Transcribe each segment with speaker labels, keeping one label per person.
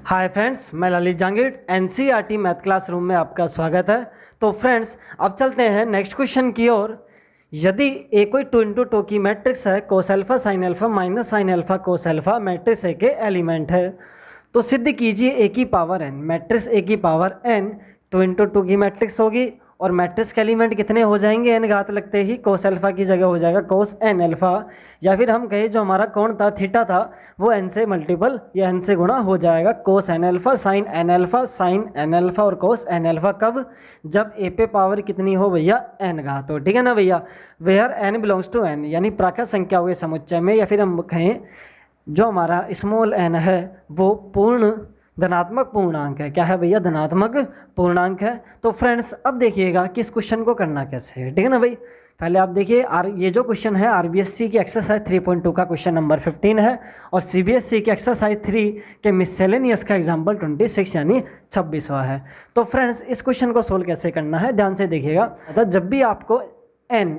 Speaker 1: Hi friends, मैं Lalit Jangid NCERT math classroom में आपका स्वागत है। तो फ्रेंड्स, अब चलते हैं नेक्स्ट क्वेश्चन की ओर। यदि ए कोई 2 × 2 की मैट्रिक्स है, cos alpha sign alpha minus sine alpha cos alpha matrix A के एलिमेंट है, तो सिद्ध कीजिए ए की पावर एन। मैट्रिक्स ए की पावर एन 2 × 2 की मैट्रिक्स होगी और मैट्रिक्स के एलिमेंट कितने हो जाएंगे? एन घात लगते ही कोस अल्फा की जगह हो जाएगा कोस एन अल्फा, या फिर हम कहें जो हमारा कोण था थीटा था वो एन से मल्टीपल या एन से गुणा हो जाएगा cos n alpha sine n alpha sine n alpha और कोस एन अल्फा। कब? जब ए पे पावर कितनी हो भैया? एन घात हो। ठीक है ना भैया। Where N belongs to N, यानी प्राकृत संख्या के समुच्चय में, या फिर हम कहें जो हमारा स्मॉल एन है वो पूर्ण धनात्मक पूर्णांक है। क्या है भैया? धनात्मक पूर्णांक है। तो फ्रेंड्स, अब देखिएगा कि इस क्वेश्चन को करना कैसे है। ठीक है ना भाई। पहले आप देखिए, ये जो क्वेश्चन है आरबीएससी की एक्सरसाइज 3.2 का क्वेश्चन नंबर 15 है और सीबीएसई की एक्सरसाइज 3 के मिससेलेनियस का एग्जाम्पल 26 यानी 26वां है। तो फ्रेंड्स, इस क्वेश्चन को सोल्व कैसे करना है ध्यान से देखिएगा। तो जब भी आपको एन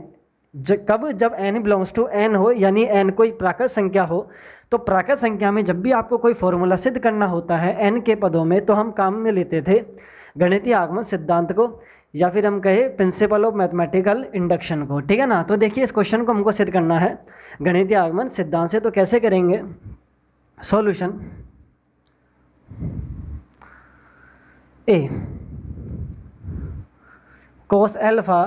Speaker 1: कब? जब एन बिलोंग्स टू एन हो, यानी एन कोई प्राकृत संख्या हो, तो प्राकृत संख्या में जब भी आपको कोई फॉर्मूला सिद्ध करना होता है एन के पदों में, तो हम काम में लेते थे गणितीय आगमन सिद्धांत को, या फिर हम कहे प्रिंसिपल ऑफ मैथमेटिकल इंडक्शन को। ठीक है ना। तो देखिए, इस क्वेश्चन को हमको सिद्ध करना है गणितीय आगमन सिद्धांत से। तो कैसे करेंगे? Solution a cos alpha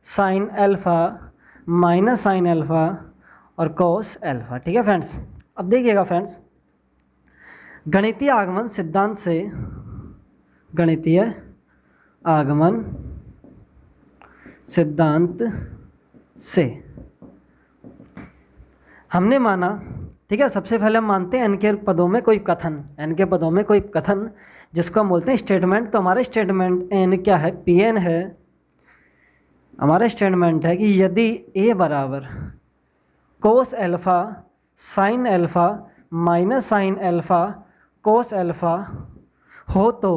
Speaker 1: sine alpha minus sine alpha और कोस अल्फा। ठीक है फ्रेंड्स। अब देखिएगा फ्रेंड्स, गणितीय आगमन सिद्धांत से, गणितीय आगमन सिद्धांत से हमने माना, ठीक है, सबसे पहले हम मानते हैं एन के पदों में कोई कथन, एन के पदों में कोई कथन जिसको हम बोलते हैं स्टेटमेंट। तो हमारा स्टेटमेंट एन क्या है? पी एन है। हमारा स्टेटमेंट है कि यदि ए बराबर cos alpha sign alpha minus sine alpha cos alpha हो तो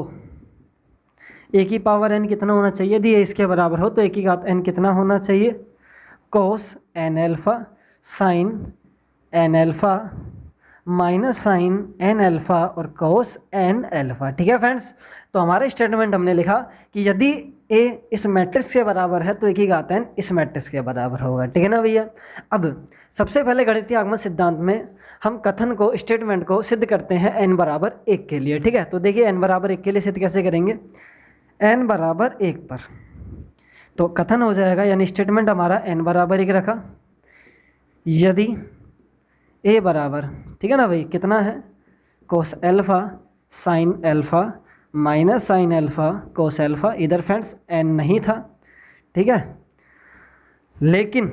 Speaker 1: ए की पावर एन कितना होना चाहिए? यदि ए इसके बराबर हो तो ए की घात एन कितना होना चाहिए? Cos n alpha sine n alpha minus sine n alpha और कोस एन अल्फा। ठीक है फ्रेंड्स। तो हमारे स्टेटमेंट हमने लिखा कि यदि ए इस मैट्रिक्स के बराबर है तो ए की घात एन इस मैट्रिक्स के बराबर होगा। ठीक है ना भैया। अब सबसे पहले गणितीय आगमन सिद्धांत में हम कथन को, स्टेटमेंट को सिद्ध करते हैं एन बराबर 1 के लिए। ठीक है। तो देखिए, एन बराबर 1 के लिए सिद्ध कैसे करेंगे? एन बराबर 1 पर तो कथन हो जाएगा, यानी स्टेटमेंट हमारा एन बराबर 1 रखा। यदि ए बराबर, ठीक है ना भाई, कितना है? Cos alpha sign alpha minus sine alpha cos alpha. इधर फ्रेंड्स एन नहीं था, ठीक है, लेकिन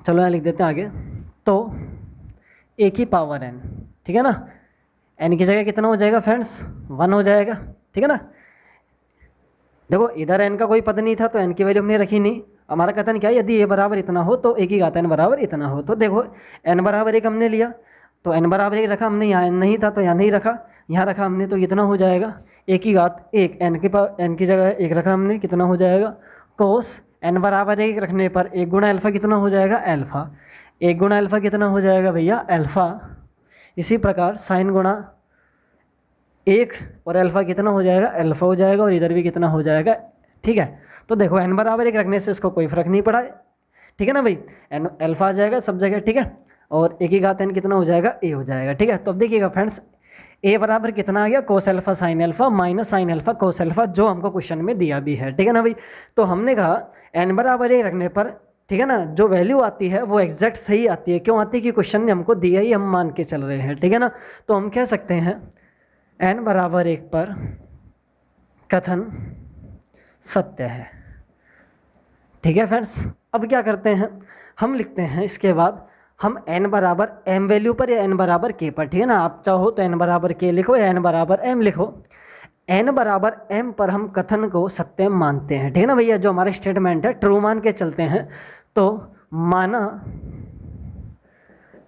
Speaker 1: चलो यहाँ लिख देते हैं आगे। तो ए की पावर एन, ठीक है ना, एन की जगह कितना हो जाएगा फ्रेंड्स? 1 हो जाएगा। ठीक है ना। देखो, इधर एन का कोई पद नहीं था तो एन की वैल्यू हमने रखी नहीं। हमारा कथन क्या है? यदि ए बराबर इतना हो तो ए की घात एन बराबर इतना हो। तो देखो, एन बराबर 1 हमने लिया तो एन बराबर 1 रखा हमने, यहाँ एन नहीं था तो यहाँ नहीं रखा, यहाँ रखा हमने, तो कितना हो जाएगा? ए की घात 1, एन की जगह 1 रखा हमने, कितना हो जाएगा? कोस एन बराबर 1 रखने पर 1 गुणा अल्फा कितना हो जाएगा? अल्फा। 1 गुणा अल्फा कितना हो जाएगा भैया? अल्फा। इसी प्रकार साइन गुणा 1 और अल्फा कितना हो जाएगा? अल्फा हो जाएगा, और इधर भी कितना हो जाएगा? ठीक है। तो देखो, एन बराबर 1 रखने से इसको कोई फर्क नहीं पड़ा। ठीक है ना भाई। एन अल्फा आ जाएगा सब जगह। ठीक है। और ए की घात एन कितना हो जाएगा? ए हो जाएगा। ठीक है। तो अब देखिएगा फ्रेंड्स, ए बराबर कितना आ गया? Cos alpha sign alpha minus sine alpha cos alpha, जो हमको क्वेश्चन में दिया भी है। ठीक है ना भाई। तो हमने कहा एन बराबर 1 रखने पर, ठीक है ना, जो वैल्यू आती है वो एग्जैक्ट सही आती है। क्यों आती है? कि क्वेश्चन ने हमको दिया ही, हम मान के चल रहे हैं। ठीक है ना। तो हम कह सकते हैं एन बराबर 1 पर कथन सत्य है। ठीक है फ्रेंड्स। अब क्या करते हैं? हम लिखते हैं इसके बाद हम n बराबर m वैल्यू पर या n बराबर k पर, ठीक है ना, आप चाहो तो n बराबर k लिखो या n बराबर m लिखो। n बराबर m पर हम कथन को सत्य मानते हैं। ठीक है ना भैया। जो हमारा स्टेटमेंट है ट्रू मान के चलते हैं। तो माना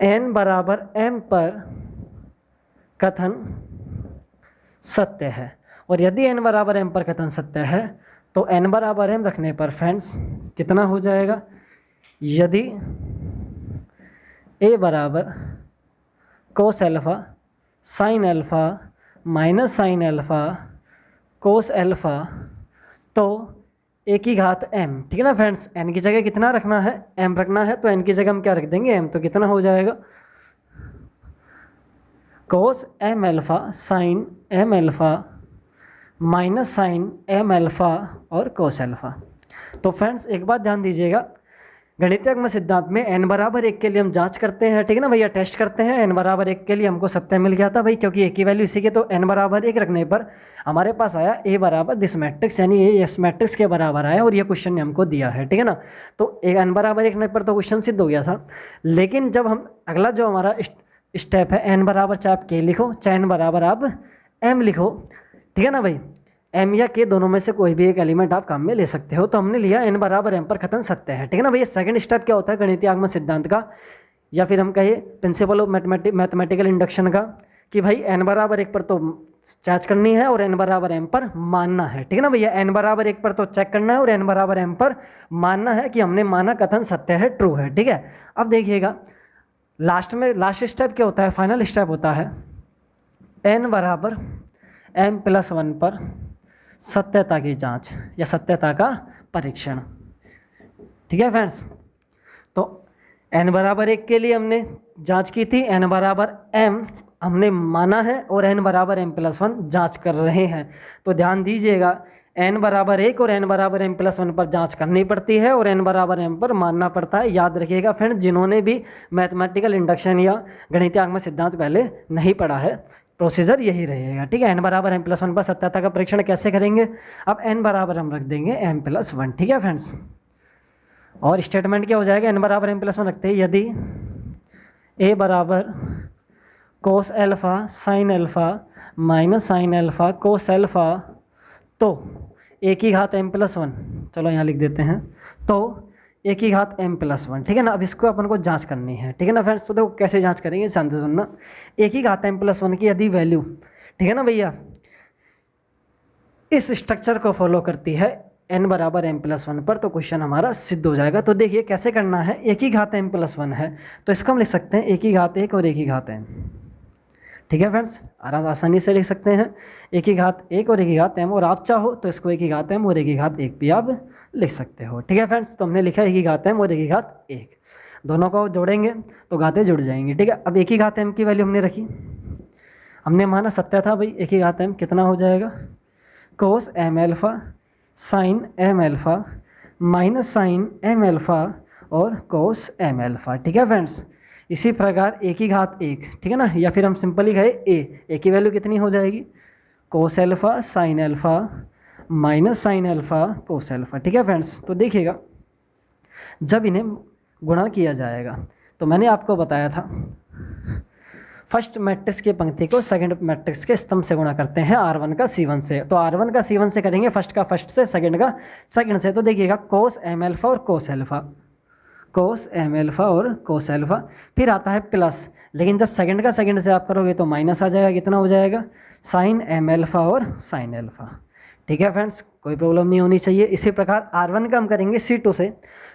Speaker 1: n बराबर m पर कथन सत्य है, और यदि n बराबर m पर कथन सत्य है तो n बराबर m रखने पर फ्रेंड्स कितना हो जाएगा? यदि ए बराबर cos alpha sine alpha minus sine alpha cos alpha, तो ए की घात m, ठीक है ना फ्रेंड्स। n की जगह कितना रखना है, m रखना है, तो n की जगह हम क्या रख देंगे, m, तो कितना हो जाएगा cos m alpha sine m alpha minus sine m alpha और कोस अल्फ़ा। तो फ्रेंड्स एक बात ध्यान दीजिएगा, गणितीय सिद्धांत में n बराबर 1 के लिए हम जांच करते हैं, ठीक है ना भैया, टेस्ट करते हैं। n बराबर 1 के लिए हमको सत्य मिल गया था भाई, क्योंकि एक की वैल्यू इसी के, तो n बराबर 1 रखने पर हमारे पास आया a बराबर दिस मैट्रिक्स, यानी ये इस मैट्रिक्स के बराबर आया, और ये क्वेश्चन ने हमको दिया है, ठीक है ना। तो एक n बराबर 1 रखने पर तो क्वेश्चन सिद्ध हो गया था। लेकिन जब हम अगला जो हमारा स्टेप है, n बराबर चाहे आप k लिखो, चाहे n बराबर आप m लिखो, ठीक है ना भाई, m या k दोनों में से कोई भी एक एलिमेंट आप काम में ले सकते हो। तो हमने लिया n बराबर m पर कथन सत्य है, ठीक है ना भैया। सेकंड स्टेप क्या होता है गणितीय आगमन सिद्धांत का, या फिर हम कहिए प्रिंसिपल ऑफ मैथमेटिकल इंडक्शन का, कि भाई n बराबर 1 पर तो जांच करनी है और n बराबर m पर मानना है, ठीक है ना भैया। n बराबर 1 पर तो चेक करना है और n बराबर m पर मानना है कि हमने माना कथन सत्य है, ट्रू है, ठीक है। अब देखिएगा लास्ट स्टेप क्या होता है, फाइनल स्टेप होता है n बराबर m+1 पर सत्यता की जांच या सत्यता का परीक्षण, ठीक है फ्रेंड्स। तो n बराबर 1 के लिए हमने जांच की थी, n बराबर m हमने माना है और n बराबर m+1 जांच कर रहे हैं। तो ध्यान दीजिएगा, n बराबर 1 और n बराबर m+1 पर जांच करनी पड़ती है और n बराबर m पर मानना पड़ता है। याद रखिएगा फ्रेंड्स, जिन्होंने भी मैथमेटिकल इंडक्शन या गणितीय आगमन सिद्धांत पहले नहीं पढ़ा है, प्रोसीजर यही रहेगा, ठीक है। n बराबर m+1 पर सत्यता का परीक्षण कैसे करेंगे, अब n बराबर हम रख देंगे m+1, ठीक है फ्रेंड्स। और स्टेटमेंट क्या हो जाएगा, n बराबर m+1 रखते हैं, यदि a बराबर cos alpha sine alpha minus sine alpha cos alpha, तो a की घात m+1, चलो यहाँ लिख देते हैं, तो a की घात m+1, ठीक है ना। अब इसको अपन को जांच करनी है, ठीक है ना फ्रेंड्स। तो देखो कैसे जांच करेंगे, ध्यान से सुनना। a की घात m+1 की यदि वैल्यू, ठीक है ना भैया, इस स्ट्रक्चर को फॉलो करती है n बराबर m+1 पर, तो क्वेश्चन हमारा सिद्ध हो जाएगा। तो देखिए कैसे करना है, a की घात m+1 है, तो इसको हम लिख सकते हैं a की घात 1 और a की घात m, ठीक है फ्रेंड्स, आसानी से लिख सकते हैं a की घात 1 और a की घात m, और आप चाहो तो इसको a की घात m और a की घात 1 भी आप लिख सकते हो, ठीक है फ्रेंड्स। तो हमने लिखा a की घात m और a की घात 1, दोनों को जोड़ेंगे तो घातें जुड़ जाएंगी, ठीक है। अब a की घात m की वैल्यू हमने रखी, हमने माना सत्य था भाई, a की घात m कितना हो जाएगा, cos m alpha sine m alpha minus sine m alpha और कोस m अल्फ़ा, ठीक है फ्रेंड्स। इसी प्रकार a की घात 1, ठीक है ना, या फिर हम सिंपली कहें a की वैल्यू कितनी हो जाएगी, cos alpha sine alpha minus sine alpha cos alpha, ठीक है फ्रेंड्स। तो देखिएगा जब इन्हें गुणा किया जाएगा, तो मैंने आपको बताया था फर्स्ट मैट्रिक्स की पंक्ति को सेकंड मैट्रिक्स के स्तंभ से गुणा करते हैं, R1 का C1 से। तो R1 का C1 से करेंगे, फर्स्ट का फर्स्ट से, सेकंड का सेकंड से। तो देखिएगा कोस m अल्फ़ा और कोस अल्फ़ा, कोस m अल्फ़ा और कोस अल्फ़ा, फिर आता है प्लस, लेकिन जब सेकंड का सेकंड से आप करोगे तो माइनस आ जाएगा, कितना हो जाएगा, साइन m अल्फ़ा और साइन अल्फ़ा, ठीक है फ्रेंड्स, कोई प्रॉब्लम नहीं होनी चाहिए। इसी प्रकार R1 का हम करेंगे C2 से,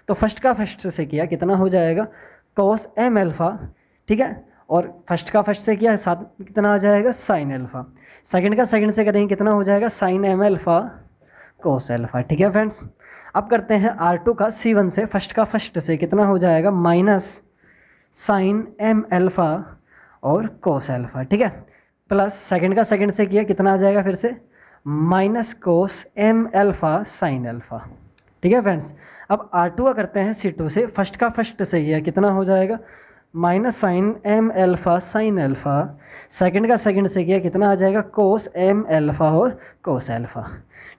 Speaker 1: तो फर्स्ट का फर्स्ट से किया, कितना हो जाएगा, कोस m अल्फ़ा, ठीक है, और फर्स्ट का फर्स्ट से किया, साथ कितना आ जाएगा, साइन अल्फ़ा। सेकंड का सेकंड से करेंगे, कितना हो जाएगा, sine m alpha cos alpha, ठीक है फ्रेंड्स। अब करते हैं R2 का C1 से, फर्स्ट का फर्स्ट से कितना हो जाएगा, माइनस साइन m अल्फ़ा और कोस अल्फ़ा, ठीक है, प्लस सेकंड का सेकंड से किया, कितना आ जाएगा फिर से, minus cos m alpha sine alpha, ठीक है फ्रेंड्स। अब R2 का करते हैं C2 से, फर्स्ट का फर्स्ट से किया, कितना हो जाएगा, minus sine m alpha sine alpha, second का सेकंड से किया, कितना आ जाएगा, कोस m अल्फ़ा और कोस अल्फ़ा,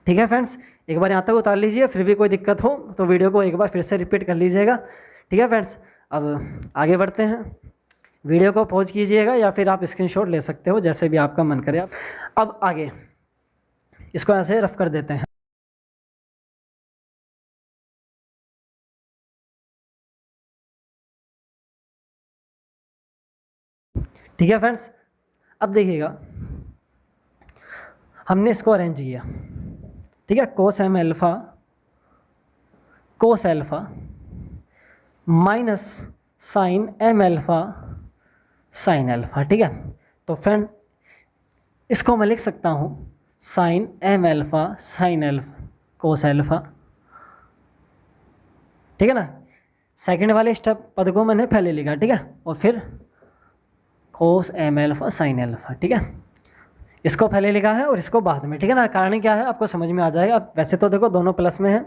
Speaker 1: ठीक है फ्रेंड्स। एक बार यहाँ तक उतार लीजिए, फिर भी कोई दिक्कत हो तो वीडियो को एक बार फिर से रिपीट कर लीजिएगा, ठीक है फ्रेंड्स। अब आगे बढ़ते हैं, वीडियो को पॉज कीजिएगा या फिर आप स्क्रीनशॉट ले सकते हो, जैसे भी आपका मन करे। अब आगे इसको ऐसे रफ कर देते हैं। ठीक है फ्रेंड्स, अब देखिएगा हमने इसको अरेंज किया, ठीक है, cos m alpha cos alpha minus sine m alpha sine alpha, ठीक है। तो फ्रेंड इसको मैं लिख सकता हूँ sine m alpha sine alpha cos alpha, ठीक है ना। सेकंड वाले स्टेप पद को मैंने पहले लिखा, ठीक है, और फिर कोस एम एल्फ़ा साइन एल्फ़ा, ठीक है, इसको पहले लिखा है और इसको बाद में, ठीक है ना। कारण क्या है आपको समझ में आ जाएगा। वैसे तो देखो दोनों प्लस में है,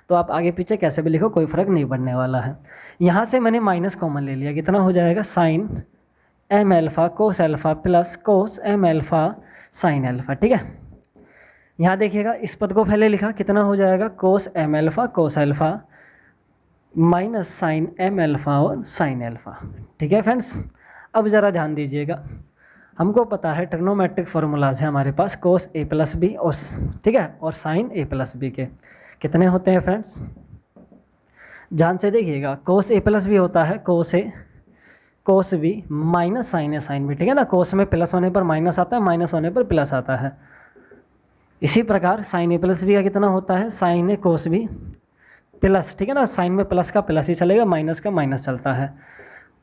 Speaker 1: तो आप आगे पीछे कैसे भी लिखो कोई फ़र्क नहीं पड़ने वाला है। यहाँ से मैंने माइनस कॉमन ले लिया, कितना हो जाएगा sine m alpha cos alpha plus cos m alpha sine alpha, ठीक है। यहाँ देखिएगा इस पद को पहले लिखा, कितना हो जाएगा cos m alpha cos alpha minus sine m alpha और साइन एल्फ़ा, ठीक है फ्रेंड्स। अब ज़रा ध्यान दीजिएगा, हमको पता है ट्रिग्नोमेट्रिक फार्मूलाज है हमारे पास कोस ए प्लस बी और, ठीक है, और साइन ए प्लस बी के कितने होते हैं फ्रेंड्स, ध्यान से देखिएगा। कोस ए प्लस बी होता है कोस ए कोस बी माइनस साइन ए साइन बी, ठीक है ना। कोस में प्लस होने पर माइनस आता है, माइनस होने पर प्लस आता है। इसी प्रकार साइन ए प्लस बी का कितना होता है साइन ए कोस बी प्लस, ठीक है ना, साइन में प्लस का प्लस ही चलेगा, माइनस का माइनस चलता है,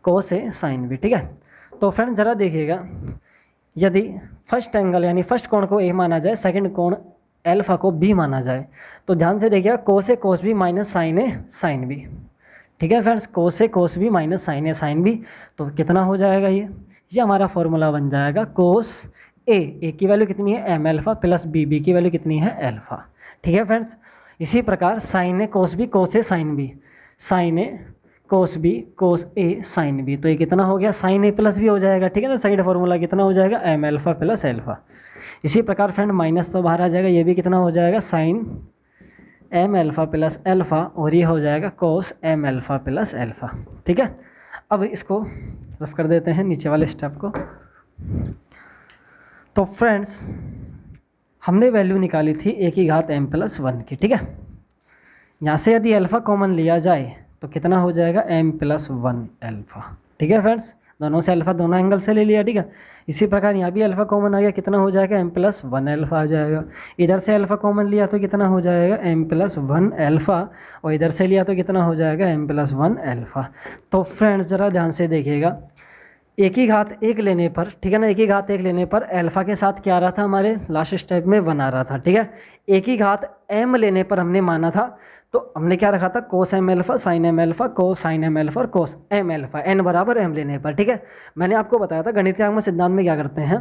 Speaker 1: कोस ए साइन बी, ठीक है। तो फ्रेंड ज़रा देखिएगा, यदि फर्स्ट एंगल यानी फर्स्ट कोण को ए माना जाए, सेकंड कोण एल्फा को बी माना जाए, तो ध्यान से देखिएगा कोस ए कोस बी माइनस साइन ए साइन बी, ठीक है फ्रेंड्स, कोस ए कोस बी माइनस साइन ए साइन बी, तो कितना हो जाएगा ये हमारा फॉर्मूला बन जाएगा कोस ए की वैल्यू कितनी है एम एल्फा प्लस बी की वैल्यू कितनी है एल्फा, ठीक है फ्रेंड्स। इसी प्रकार साइन ए कोस बी कोस ए साइन बी, साइन ए कोस बी कोस ए साइन बी, तो ये कितना हो गया साइन ए प्लस बी हो जाएगा, ठीक है ना। साइड फार्मूला कितना हो जाएगा एम एल्फा प्लस एल्फा। इसी प्रकार फ्रेंड माइनस तो बाहर आ जाएगा, ये भी कितना हो जाएगा sine M alpha plus alpha, और ये हो जाएगा cos M alpha plus alpha, ठीक है। अब इसको रफ कर देते हैं नीचे वाले स्टेप को। तो फ्रेंड्स हमने वैल्यू निकाली थी ए की घात एम प्लस 1 की, ठीक है। यहाँ से यदि अल्फ़ा कॉमन लिया जाए तो कितना हो जाएगा एम प्लस 1 अल्फ़ा, ठीक है फ्रेंड्स, दोनों से अल्फ़ा दोनों एंगल से ले लिया, ठीक है। इसी प्रकार यहाँ भी अल्फ़ा कॉमन आ गया, कितना हो जाएगा एम प्लस 1 अल्फ़ा आ जाएगा। इधर से अल्फ़ा कॉमन लिया तो कितना हो जाएगा एम प्लस 1 अल्फ़ा, और इधर से लिया तो कितना हो जाएगा एम प्लस 1 अल्फ़ा। तो फ्रेंड्स ज़रा ध्यान से देखिएगा, एक ही घात एक लेने पर, ठीक है ना, एक ही घात एक लेने पर अल्फ़ा के साथ क्या आ रहा था हमारे लास्ट स्टेप में 1 आ रहा था, ठीक है। एक ही घात एम लेने पर हमने माना था, तो हमने क्या रखा था cos m alpha sine m alpha cos sine m alpha और कोस एम एल्फ़ा, एन बराबर एम लेने पर, ठीक है। मैंने आपको बताया था गणितीय आगम सिद्धांत में क्या करते हैं,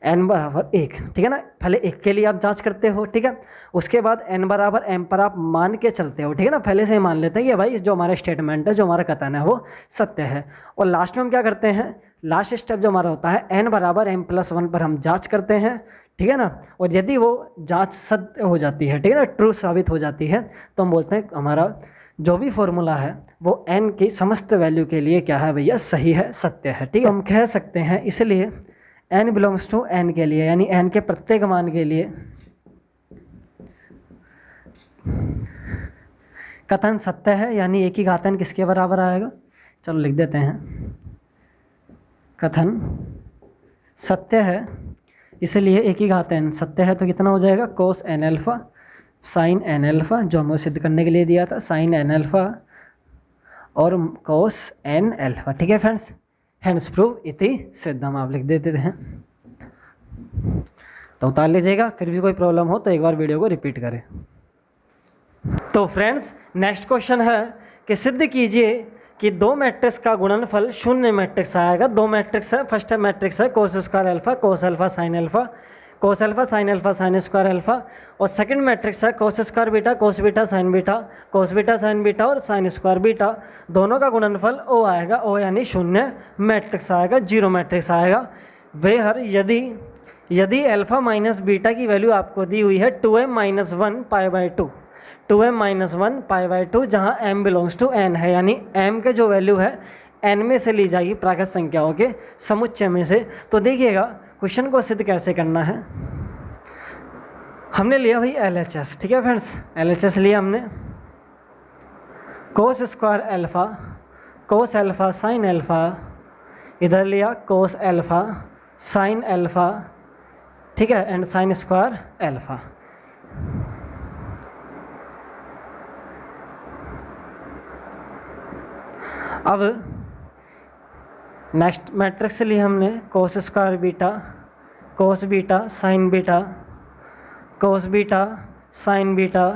Speaker 1: एन बराबर 1, ठीक है ना, पहले 1 के लिए आप जांच करते हो, ठीक है, उसके बाद एन बराबर एम पर आप मान के चलते हो, ठीक है ना, पहले से ही मान लेते हैं कि भाई जो हमारा स्टेटमेंट है, जो हमारा कथन है वो सत्य है। और लास्ट में हम क्या करते हैं, लास्ट स्टेप जो हमारा होता है एन बराबर एम प्लस 1 पर हम जांच करते हैं, ठीक है ना। और यदि वो जांच सत्य हो जाती है, ठीक है ना, ट्रू साबित हो जाती है, तो हम बोलते हैं हमारा जो भी फॉर्मूला है वो एन की समस्त वैल्यू के लिए क्या है भैया सही है, सत्य है, ठीक है। तो हम कह सकते हैं इसलिए एन बिलोंग्स टू एन के लिए, यानी एन के प्रत्येक मान के लिए कथन सत्य है, यानी एक ही घात एन किसके बराबर आएगा, चलो लिख देते हैं, कथन सत्य है, इसलिए एक ही घात एन सत्य है, तो कितना हो जाएगा cos n alpha sine n alpha, जो हमें सिद्ध करने के लिए दिया था साइन एन एल्फ़ा और कोस एन एल्फ़ा, ठीक है फ्रेंड्स। हैंड्स प्रूव इति सिद्धम आप लिख देते हैं, तो उतार लीजिएगा, फिर भी कोई प्रॉब्लम हो तो एक बार वीडियो को रिपीट करें। तो फ्रेंड्स नेक्स्ट क्वेश्चन है कि सिद्ध कीजिए कि दो मैट्रिक्स का गुणनफल शून्य मैट्रिक्स आएगा। दो मैट्रिक्स है, फर्स्ट मैट्रिक्स है cos square alpha cos alpha sine alpha cos alpha sine square alpha, और सेकंड मैट्रिक्स है cos square beta cos beta sine beta और साइन स्क्वायर बीटा, दोनों का गुणनफल ओ आएगा, ओ यानी शून्य मैट्रिक्स आएगा, जीरो मैट्रिक्स आएगा। वे हर यदि अल्फा माइनस बीटा की वैल्यू आपको दी हुई है 2m minus 1 pi by 2, 2m minus 1 pi by 2, जहाँ m बिलोंग्स टू n है, यानी m के जो वैल्यू है n में से ली जाएगी प्राकृत संख्याओं के समुच्चय में से। तो देखिएगा क्वेश्चन को सिद्ध कैसे करना है, हमने लिया भाई LHS, ठीक है फ्रेंड्स, LHS लिया हमने cos square alpha cos alpha sine alpha, इधर लिया कोस अल्फा साइन अल्फा, ठीक है, एंड साइन स्क्वायर अल्फा। अब नेक्स्ट मैट्रिक्स ली हमने cos square beta cos beta sine beta, cos beta sine beta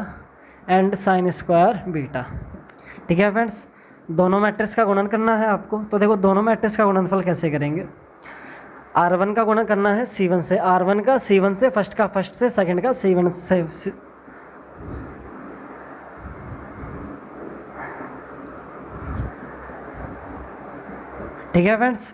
Speaker 1: and sine square beta. ठीक है friends, दोनों matrix का गुणन करना है आपको। तो देखो दोनों मैट्रिक्स का गुणनफल कैसे करेंगे। R1 का गुणन करना है C1 से, R1 का C1 से, फर्स्ट का फर्स्ट से, सेकंड का C1 से। ठीक है फ्रेंड्स,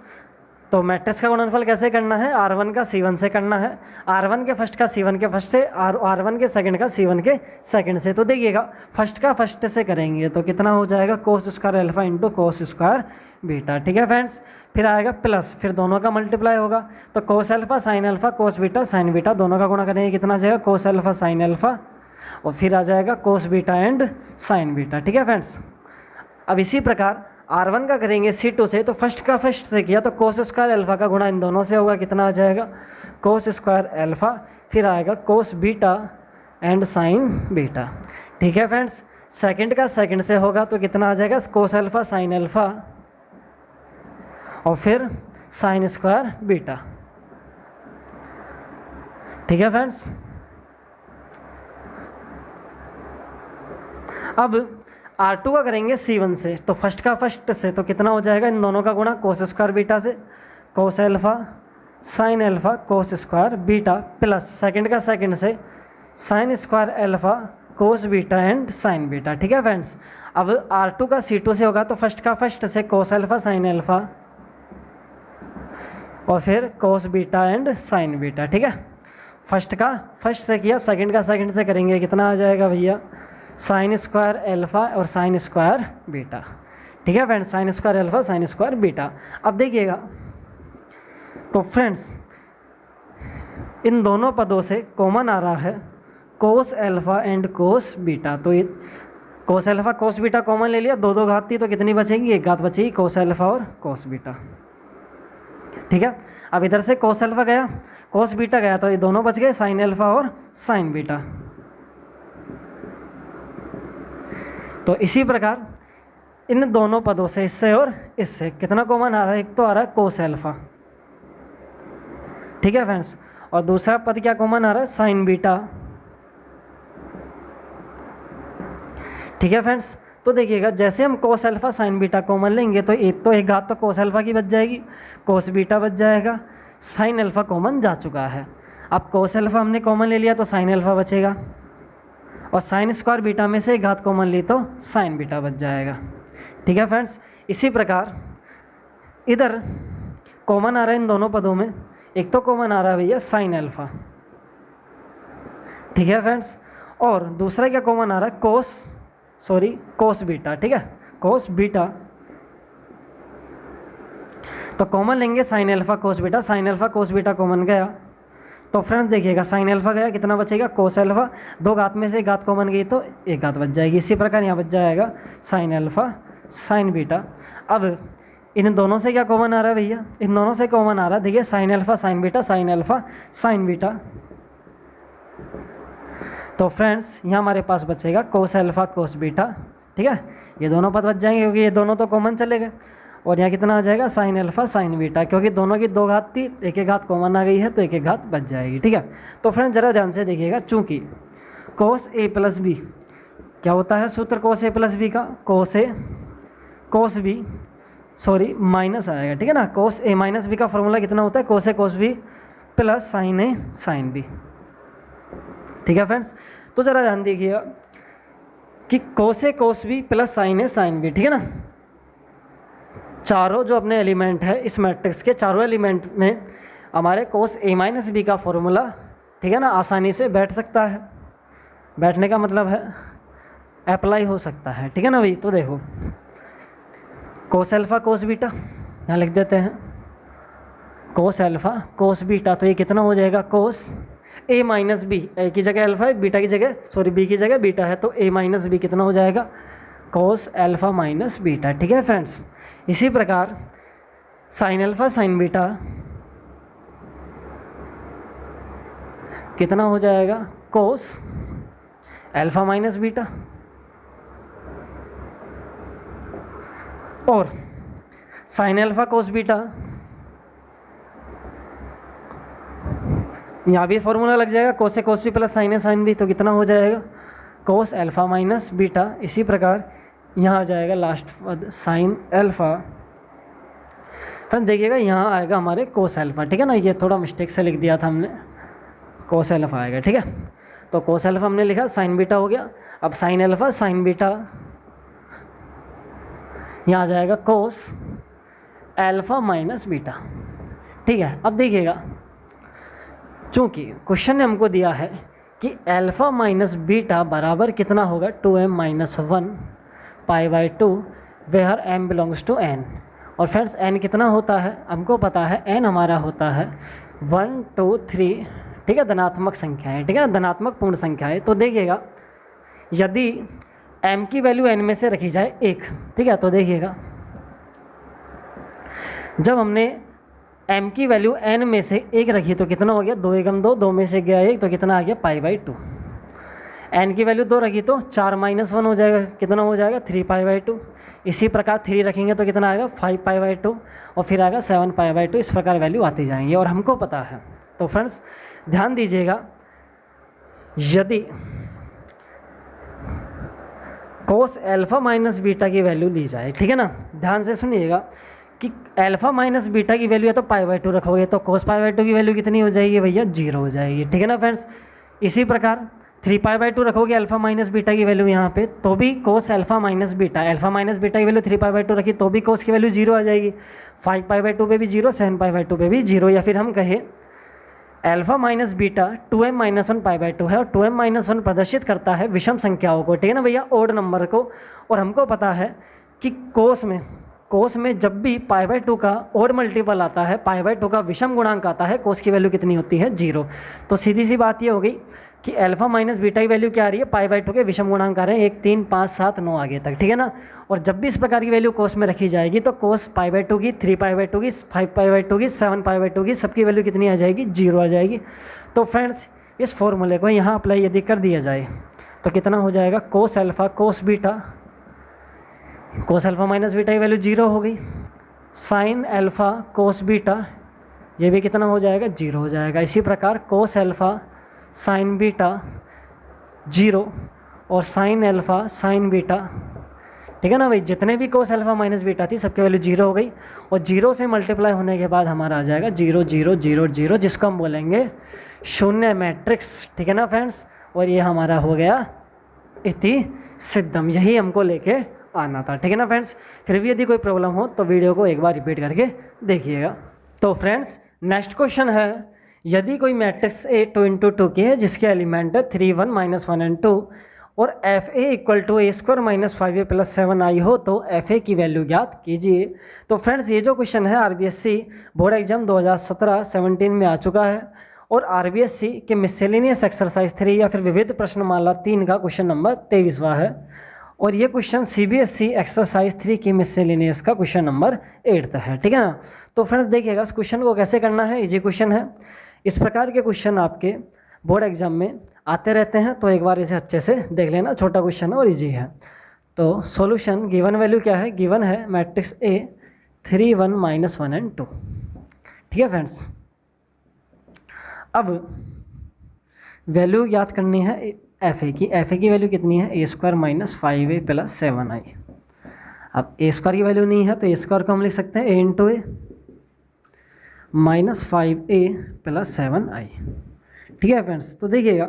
Speaker 1: तो मैट्रिक्स का गुणनफल कैसे करना है, R1 का C1 से करना है, R1 के फर्स्ट का C1 के फर्स्ट से, R1 के सेकंड का C1 के सेकंड से। तो देखिएगा फर्स्ट का फर्स्ट से करेंगे तो कितना हो जाएगा, cos square alpha into cos square beta. ठीक है फ्रेंड्स, फिर आएगा प्लस, फिर दोनों का मल्टीप्लाई होगा तो cos alpha sine alpha cos beta sine beta, दोनों का गुणा करेंगे कितना आ जाएगा, कोस अल्फा साइन अल्फा, और फिर आ जाएगा cos beta and sign beta. ठीक है फ्रेंड्स, अब इसी प्रकार R1 का करेंगे C2 से, तो फर्स्ट का फर्स्ट से किया तो कोस स्क्वायर अल्फा का गुणा इन दोनों से होगा, कितना आ जाएगा, कोस स्क्वायर अल्फा, फिर आएगा cos beta and sign beta. ठीक है फ्रेंड्स, सेकंड का सेकंड से होगा तो कितना आ जाएगा, कोस अल्फा साइन अल्फा और फिर साइन स्क्वायर बीटा। ठीक है फ्रेंड्स, अब R2 का करेंगे C1 से, तो फर्स्ट का फर्स्ट से तो कितना हो जाएगा, इन दोनों का गुणा कोस स्क्वायर बीटा से, cos alpha sine alpha cos square beta, plus second का सेकंड से sine square alpha cos beta and sign beta. ठीक है फ्रेंड्स, अब R2 का C2 से होगा तो फर्स्ट का फर्स्ट से कोस अल्फा साइन अल्फा और फिर cos beta and sign beta. ठीक है, फर्स्ट का फर्स्ट से किया, सेकंड का सेकंड से करेंगे, कितना आ जाएगा भैया, साइन स्क्वायर अल्फा और साइन स्क्वायर बीटा। ठीक है friends, sine square alpha sine square beta. अब देखिएगा तो फ्रेंड्स इन दोनों पदों से कॉमन आ रहा है cos alpha and cos beta, तो ये cos alpha cos beta common ले लिया, दो दो घात थी तो कितनी बचेंगी, एक घात बचेगी कोस अल्फा और कोस बीटा। ठीक है, अब इधर से कोस अल्फा गया कोस बीटा गया तो ये दोनों बच गए, साइन अल्फा और साइन बीटा। तो इसी प्रकार इन दोनों पदों से, इससे और इससे कितना कॉमन आ रहा है, एक तो आ रहा है कोस अल्फा। ठीक है फ्रेंड्स, और दूसरा पद क्या कॉमन आ रहा है, साइन बीटा। ठीक है फ्रेंड्स, तो देखिएगा जैसे हम cos alpha sign beta common लेंगे तो एक घात तो कोस अल्फा की बच जाएगी, कोस बीटा बच जाएगा, साइन अल्फा कॉमन जा चुका है। अब कोस अल्फा हमने कॉमन ले लिया तो साइन अल्फा बचेगा, और साइन स्क्वायर बीटा में से एक घात कॉमन ली तो साइन बीटा बच जाएगा। ठीक है फ्रेंड्स, इसी प्रकार इधर कॉमन आ रहा है इन दोनों पदों में, एक तो कॉमन आ रहा है भैया साइन अल्फा। ठीक है फ्रेंड्स, और दूसरा क्या कॉमन आ रहा है, कोस बीटा। ठीक है, कोस बीटा, तो कॉमन लेंगे sine alpha cos beta, sine alpha cos beta common गया तो फ्रेंड्स देखिएगा साइन अल्फा गया, कितना बचेगा, कोस अल्फा, दो घात में से एक घात कॉमन गई तो एक घात बच जाएगी। इसी प्रकार यहाँ बच जाएगा साइन अल्फा साइन बीटा। अब इन दोनों से क्या कॉमन आ रहा है भैया, इन दोनों से कॉमन आ रहा है, देखिए sine alpha sign beta, sine alpha sign beta. तो फ्रेंड्स यहाँ हमारे पास बचेगा कोस अल्फा कोस बीटा। ठीक है, ये दोनों पद बच जाएंगे क्योंकि ये दोनों तो कॉमन चले गए, और यहाँ कितना आ जाएगा, साइन अल्फा साइन बीटा, क्योंकि दोनों की दो घात थी, एक एक घात कॉमन आ गई है तो एक एक घात बच जाएगी। ठीक है, तो फ्रेंड्स ज़रा ध्यान से देखिएगा, चूँकि कोस ए प्लस बी क्या होता है, सूत्र कोस ए प्लस बी का, कोस बी माइनस आएगा। ठीक है ना, कोस ए माइनस बी का फॉर्मूला कितना होता है, कोस ए कोस बी प्लस साइन ए साइन बी। ठीक है फ्रेंड्स, तो ज़रा ध्यान देखिएगा कि कोस ए कोस बी प्लस साइन ए साइन बी। ठीक है ना, चारों जो अपने एलिमेंट है इस मैट्रिक्स के, चारों एलिमेंट में हमारे कोस ए माइनस बी का फॉर्मूला, ठीक है ना, आसानी से बैठ सकता है। बैठने का मतलब है अप्लाई हो सकता है। ठीक है ना भाई, तो देखो कोस अल्फा कोस बीटा यहाँ लिख देते हैं, कोस अल्फा कोस बीटा, तो ये कितना हो जाएगा, कोस ए माइनस बी, ए की जगह अल्फा है, बीटा की जगह बी की जगह बीटा है, तो ए माइनस बी कितना हो जाएगा, कोस अल्फा माइनस बीटा। ठीक है फ्रेंड्स, इसी प्रकार साइन अल्फा साइन बीटा कितना हो जाएगा, कोस अल्फा माइनस बीटा, और साइन अल्फा कोस बीटा यहाँ भी फॉर्मूला लग जाएगा कोस ए कोस बी प्लस साइन ए साइन बी, तो कितना हो जाएगा कोस अल्फ़ा माइनस बीटा। इसी प्रकार यहाँ आ जाएगा लास्ट पद साइन अल्फ़ा। फ्रेंड देखिएगा यहाँ आएगा हमारे कोस अल्फ़ा, ठीक है ना, ये थोड़ा मिस्टेक से लिख दिया था हमने, कोस अल्फ़ा आएगा, ठीक है। तो कोस अल्फ़ा हमने लिखा, साइन बीटा हो गया। अब साइन अल्फ़ा साइन बीटा, यहाँ आ जाएगा कोस अल्फ़ा माइनस बीटा, ठीक है। अब देखिएगा चूँकि क्वेश्चन ने हमको दिया है कि अल्फ़ा माइनस बीटा बराबर कितना होगा 2m-1 π/2 where m belongs to n। और फ्रेंड्स n कितना होता है हमको पता है, n हमारा होता है 1 2 3, ठीक है, धनात्मक संख्याएं, ठीक है ना, धनात्मक पूर्ण संख्याएं। तो देखिएगा यदि m की वैल्यू n में से रखी जाए 1, ठीक है, तो देखिएगा जब हमने m की वैल्यू n में से 1 रखी तो कितना हो गया 2 एकम 2, 2 में से गया 1, तो कितना आ गया π/2। n की वैल्यू 2 रखी तो 4 - 1 हो जाएगा, कितना हो जाएगा 3 π/2। इसी प्रकार 3 रखेंगे तो कितना आएगा 5 π/2 और फिर आएगा 7 π/2। इस प्रकार वैल्यू आती जाएंगी और हमको पता है। तो फ्रेंड्स ध्यान दीजिएगा, यदि कोस अल्फ़ा माइनस बीटा की वैल्यू ली जाए, ठीक है ना, ध्यान से सुनिएगा कि अल्फ़ा माइनस बीटा की वैल्यू है तो π/2 रखोगे तो कोस π/2 की वैल्यू कितनी हो जाएगी भैया 0 हो जाएगी, ठीक है ना फ्रेंड्स। इसी प्रकार 3 π/2 रखोगे अल्फ़ा माइनस बीटा की वैल्यू यहाँ पे, तो भी कोस अल्फ़ा माइनस बीटा की वैल्यू 3 π/2 रखी तो भी कोस की वैल्यू 0 आ जाएगी। 5 π/2 पे भी 0, 7 π/2 पे भी 0। या फिर हम कहें अल्फ़ा माइनस बीटा 2m-1 π/2 है और 2m-1 प्रदर्शित करता है विषम संख्याओं को, ठीक है ना भैया, ओड नंबर को। और हमको पता है कि कोस में जब भी π/2 का ओड मल्टीपल आता है, π/2 का विषम गुणांक आता है, कोस की वैल्यू कितनी होती है 0। तो सीधी सी बात ये हो गई कि अल्फ़ा माइनस बीटा की वैल्यू क्या आ रही है, π/2 के विषम गुणांक आ रहे हैं 1 3 5 7 9 आगे तक, ठीक है ना। और जब भी इस प्रकार की वैल्यू कोस में रखी जाएगी तो कोस π/2 की, 3 π/2 की, 5 π/2 की, 7 π/2 की, सबकी वैल्यू कितनी आ जाएगी 0 आ जाएगी। तो फ्रेंड्स इस फॉर्मूले को यहाँ अप्लाई यदि कर दिया जाए तो कितना हो जाएगा कोस अल्फ़ा कोस बीटा, कोस अल्फ़ा माइनस बीटा की वैल्यू 0 हो गई, साइन अल्फ़ा कोस बीटा ये भी कितना हो जाएगा 0 हो जाएगा। इसी प्रकार कोस अल्फ़ा साइन बीटा 0 और साइन अल्फ़ा साइन बीटा, ठीक है ना भाई, जितने भी कोस अल्फ़ा माइनस बीटा थी सबकी वैल्यू 0 हो गई। और 0 से मल्टीप्लाई होने के बाद हमारा आ जाएगा 0 0 0 0, जिसको हम बोलेंगे शून्य मैट्रिक्स, ठीक है ना फ्रेंड्स। और ये हमारा हो गया इति सिद्धम, यही हमको लेके आना था, ठीक है ना फ्रेंड्स। फिर भी यदि कोई प्रॉब्लम हो तो वीडियो को एक बार रिपीट करके देखिएगा। तो फ्रेंड्स नेक्स्ट क्वेश्चन है, यदि कोई मैट्रिक्स A 2 × 2 की है जिसके एलिमेंट है 3 1 -1 and 2 और FA = A² - 5A + 7I हो तो FA की वैल्यू ज्ञात कीजिए। तो फ्रेंड्स ये जो क्वेश्चन है RBSc बोर्ड एग्जाम 2017-17 में आ चुका है और RBSc के मिसलेनियस एक्सरसाइज 3 या फिर विविध प्रश्नमाला 3 का क्वेश्चन नंबर 23वां है। और ये क्वेश्चन CBSE एक्सरसाइज 3 की मिसलेनियस का क्वेश्चन नंबर 8 है, ठीक है ना। तो फ्रेंड्स देखिएगा इस क्वेश्चन को कैसे करना है, इजी क्वेश्चन है। इस प्रकार के क्वेश्चन आपके बोर्ड एग्जाम में आते रहते हैं, तो एक बार इसे अच्छे से देख लेना, छोटा क्वेश्चन है और इजी है। तो सॉल्यूशन, गिवन वैल्यू क्या है, गिवन है मैट्रिक्स A 3 1 -1 and 2, ठीक है फ्रेंड्स। अब वैल्यू याद करनी है FA की वैल्यू कितनी है A² - 5A + 7I। अब A² की वैल्यू नहीं है तो A² को हम लिख सकते हैं A × A -5A + 7I, ठीक है फ्रेंड्स। तो देखिएगा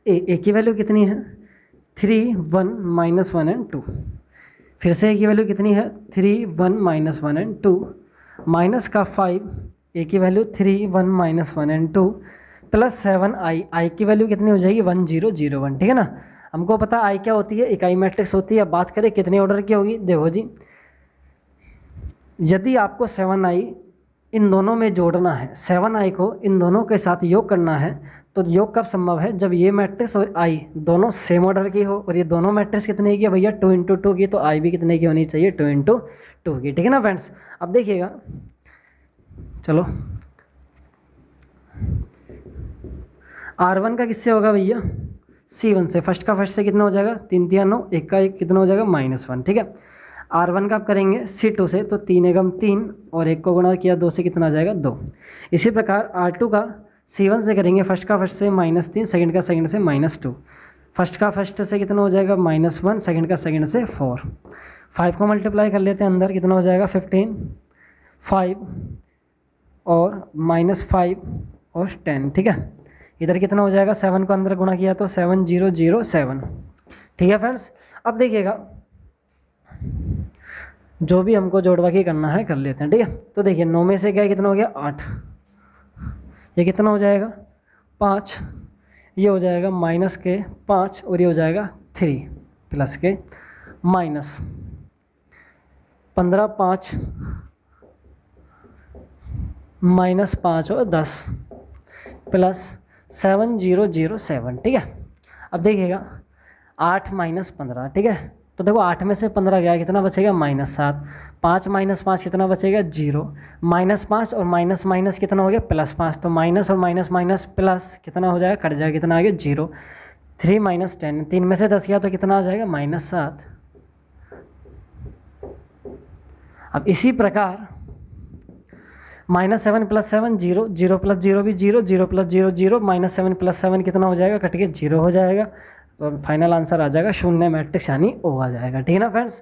Speaker 1: A की वैल्यू कितनी है 3 1 -1 and 2, फिर से A की वैल्यू कितनी है 3 1 -1 and 2 माइनस का 5, A की वैल्यू 3 1 -1 and 2 + 7I की वैल्यू कितनी हो जाएगी 1 0 0 1, ठीक है ना। हमको पता I क्या होती है, इकाई मैट्रिक्स होती है। अब बात करें कितने ऑर्डर की होगी, देखो जी, यदि आपको 7I इन दोनों में जोड़ना है, 7I को इन दोनों के साथ योग करना है, तो योग कब संभव है, जब ये मैट्रिक्स और I दोनों सेम ऑर्डर की हो। और ये दोनों मैट्रिक्स कितने की है भैया 2 × 2 की, तो I भी कितने की होनी चाहिए 2 × 2 की, ठीक है ना फ्रेंड्स। अब देखिएगा, चलो R1 का किससे होगा भैया C1 से, फर्स्ट का फर्स्ट से कितना हो जाएगा 3 3 9, 1 का 1 कितना हो जाएगा -1, ठीक है। R1 का आप करेंगे C2 से, तो 3 एकम 3 और 1 को गुणा किया 2 से कितना आ जाएगा 2। इसी प्रकार R2 का C1 से करेंगे, फर्स्ट का फर्स्ट से -3, सेकंड का सेकंड से -2। फर्स्ट का फर्स्ट से कितना हो जाएगा -1, सेकंड का सेकंड से 4। 5 को मल्टीप्लाई कर लेते हैं अंदर, कितना हो जाएगा 15, 5 और -5 और 10, ठीक है। इधर कितना हो जाएगा, 7 को अंदर गुणा किया तो 7007, ठीक है फ्रेंड्स। अब देखिएगा जो भी हमको जोड़वा के करना है कर लेते हैं, ठीक है। तो देखिए 9 में से क्या कितना हो गया 8, ये कितना हो जाएगा 5, ये हो जाएगा -5 और ये हो जाएगा 3 प्लस के माइनस 15, 5 -5 और 10 प्लस 7007, ठीक है। अब देखिएगा 8 - 15, ठीक है। तो देखो 8 में से 15 गया, कितना बचेगा -7, 5 - 5 कितना बचेगा 0, -5 और माइनस माइनस कितना हो गया +5, तो माइनस और माइनस माइनस प्लस कितना हो जाएगा, कट जाएगा, कितना आ गया 0। 3 - 10, 3 में से 10 गया तो कितना आ जाएगा -7। अब इसी प्रकार -7 + 7 0, 0 + 0 भी 0, 0 + 0 0, -7 + 7 कितना हो जाएगा, कट के 0 हो जाएगा। तो फाइनल आंसर आ जाएगा 0 मैट्रिक्स यानी O आ जाएगा, ठीक है ना फ्रेंड्स।